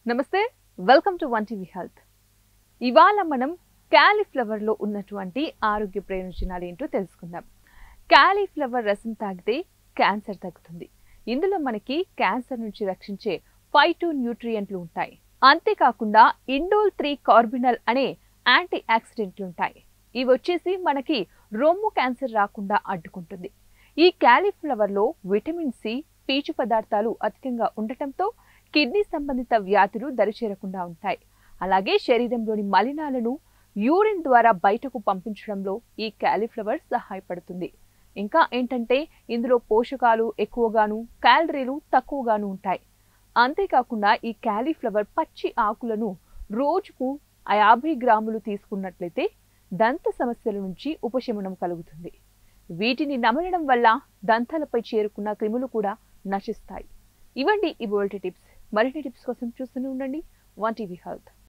నమస్తే welcome to one TV health. ఇవాళ మనం క్యాలీఫ్లవర్ లో ఉన్నటువంటి ఆరోగ్య ప్రయోజనాలు ఏంటో తెలుసుకుందాం. క్యాలీఫ్లవర్ రసం తాగితే క్యాన్సర్ తగ్గుతుంది. ఇందులో మనకి క్యాన్సర్ నుంచి రక్షించే ఫైటో న్యూట్రియంట్లు ఉంటాయి. అంతేకాకుండా ఇండోల్ 3 కార్బినల్ అనే యాంటీ ఆక్సిడెంట్లు ఉంటాయి. ఇవి వచ్చేసి మనకి రొమ్ము క్యాన్సర్ రాకుండా అడ్డుకుంటుంది. ఈ క్యాలీఫ్లవర్ లో విటమిన్ సి, పీచు పదార్థాలు అధికంగా ఉండటంతో కిడ్నీ సంబంధిత వ్యాధులు దరిచేరకుండా ఉంటాయి. అలాగే శరీరంలోని మలినాలను యూరిన్ ద్వారా బయటకు పంపించడంలో ఈ క్యాలీఫ్లవర్ సహాయపడుతుంది. ఇంకా ఏంటంటే ఇందులో పోషకాలు ఎక్కువగాను, క్యాలరీలు తక్కువగాను ఉంటాయి. అంతేకాకుండా ఈ క్యాలీఫ్లవర్ పచ్చి ఆకులను రోజుకు 50 గ్రాములు తీసుకున్నట్లయితే దంత సమస్యల నుంచి ఉపశమనం కలుగుతుంది. వీటిని నమలడం వల్ల దంతాలపై చేరుకున్న క్రిములు కూడా నశిస్తాయి. ఇవండి ఇవాల్టి టిప్స్. మరిన్ని టిప్స్ కోసం చూస్తూనే ఉండండి వన్ టీవీ హెల్త్.